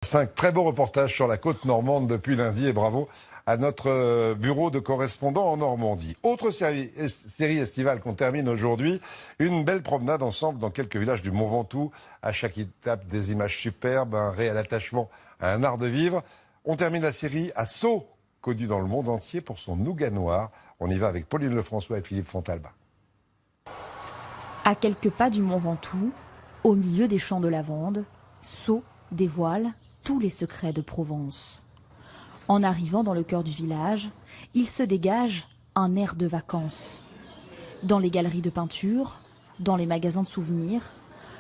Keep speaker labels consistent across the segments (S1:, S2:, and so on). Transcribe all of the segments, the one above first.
S1: 5 très beaux reportages sur la côte normande depuis lundi et bravo à notre bureau de correspondants en Normandie. Autre série estivale qu'on termine aujourd'hui, une belle promenade ensemble dans quelques villages du Mont Ventoux. À chaque étape, des images superbes, un réel attachement à un art de vivre. On termine la série à Sceaux, connu dans le monde entier pour son nougat noir. On y va avec Pauline Lefrançois et Philippe Fontalba.
S2: À quelques pas du Mont Ventoux, au milieu des champs de lavande, Sceaux dévoile tous les secrets de Provence. En arrivant dans le cœur du village, il se dégage un air de vacances. Dans les galeries de peinture, dans les magasins de souvenirs,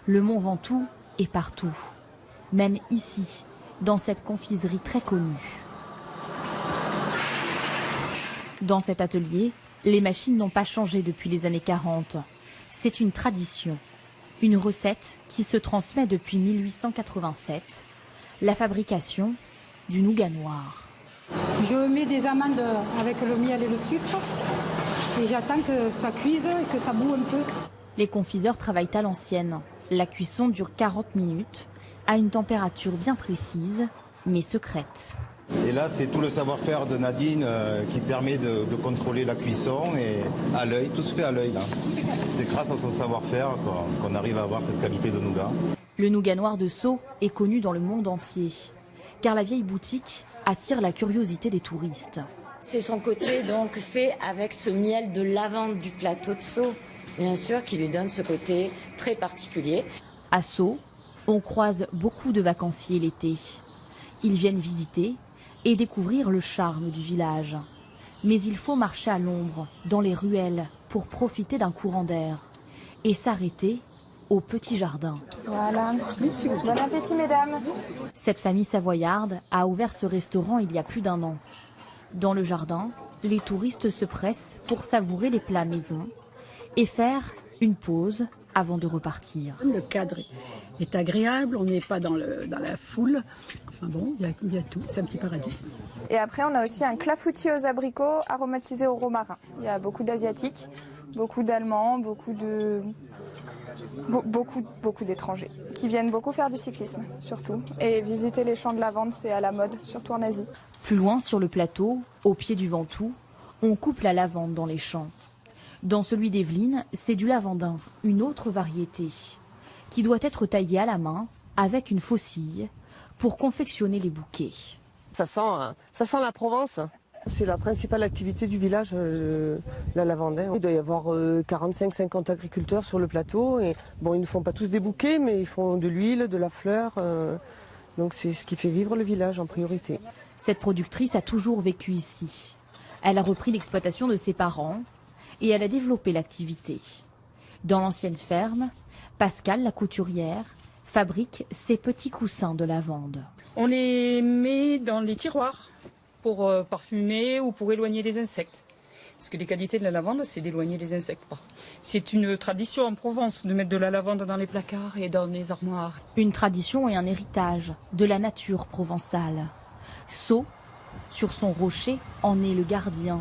S2: le Mont Ventoux est partout. Même ici, dans cette confiserie très connue. Dans cet atelier, les machines n'ont pas changé depuis les années 40. C'est une tradition, une recette qui se transmet depuis 1887. La fabrication du nougat noir.
S3: Je mets des amandes avec le miel et le sucre et j'attends que ça cuise et que ça boue un peu.
S2: Les confiseurs travaillent à l'ancienne. La cuisson dure 40 minutes à une température bien précise mais secrète.
S4: Et là, c'est tout le savoir-faire de Nadine qui permet de contrôler la cuisson et à l'œil, tout se fait à l'œil. C'est grâce à son savoir-faire qu'on arrive à avoir cette qualité de nougat.
S2: Le nougat noir de Sceaux est connu dans le monde entier, car la vieille boutique attire la curiosité des touristes.
S5: C'est son côté donc fait avec ce miel de lavande du plateau de Sceaux, bien sûr, qui lui donne ce côté très particulier.
S2: À Sceaux, on croise beaucoup de vacanciers l'été. Ils viennent visiter et découvrir le charme du village. Mais il faut marcher à l'ombre, dans les ruelles, pour profiter d'un courant d'air et s'arrêter au petit jardin.
S6: Voilà. Bon appétit, mesdames.
S2: Cette famille savoyarde a ouvert ce restaurant il y a plus d'1 an. Dans le jardin, les touristes se pressent pour savourer les plats maison et faire une pause avant de repartir.
S3: Le cadre est agréable, on n'est pas dans la foule. Enfin bon, il y a tout, c'est un petit paradis.
S6: Et après, on a aussi un clafoutis aux abricots aromatisé au romarin. Il y a beaucoup d'Asiatiques, beaucoup d'Allemands, beaucoup d'étrangers qui viennent beaucoup faire du cyclisme, surtout. Et visiter les champs de lavande, c'est à la mode, surtout en Asie.
S2: Plus loin, sur le plateau, au pied du Ventoux, on coupe la lavande dans les champs. Dans celui d'Evelyne, c'est du lavandin, une autre variété, qui doit être taillée à la main avec une faucille pour confectionner les bouquets.
S7: Ça sent la Provence. C'est la principale activité du village, la lavande. Il doit y avoir 45-50 agriculteurs sur le plateau. Et, bon, ils ne font pas tous des bouquets, mais ils font de l'huile, de la fleur. Donc c'est ce qui fait vivre le village en priorité.
S2: Cette productrice a toujours vécu ici. Elle a repris l'exploitation de ses parents et elle a développé l'activité. Dans l'ancienne ferme, Pascal, la couturière, fabrique ses petits coussins de lavande.
S3: On les met dans les tiroirs pour parfumer ou pour éloigner les insectes. Parce que les qualités de la lavande, c'est d'éloigner les insectes. C'est une tradition en Provence de mettre de la lavande dans les placards et dans les armoires.
S2: Une tradition et un héritage de la nature provençale. Sceaux, sur son rocher, en est le gardien.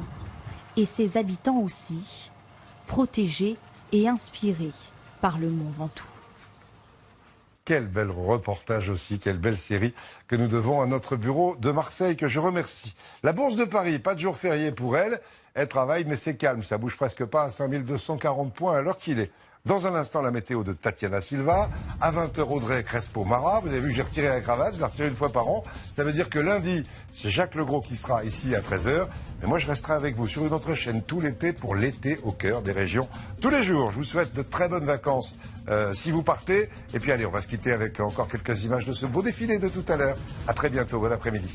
S2: Et ses habitants aussi, protégés et inspirés par le Mont Ventoux.
S1: Quel bel reportage aussi, quelle belle série que nous devons à notre bureau de Marseille, que je remercie. La Bourse de Paris, pas de jour férié pour elle. Elle travaille, mais c'est calme, ça bouge presque pas à 5240 points à l'heure qu'il est. Dans un instant, la météo de Tatiana Silva. À 20h, Audrey Crespo-Mara. Vous avez vu, j'ai retiré la cravate, je la retire une fois par an. Ça veut dire que lundi, c'est Jacques Legros qui sera ici à 13h. Mais moi, je resterai avec vous sur une autre chaîne tout l'été pour l'été au cœur des régions. Tous les jours, je vous souhaite de très bonnes vacances si vous partez. Et puis allez, on va se quitter avec encore quelques images de ce beau défilé de tout à l'heure. À très bientôt, bon après-midi.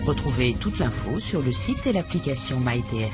S8: Retrouvez toute l'info sur le site et l'application MyTF1.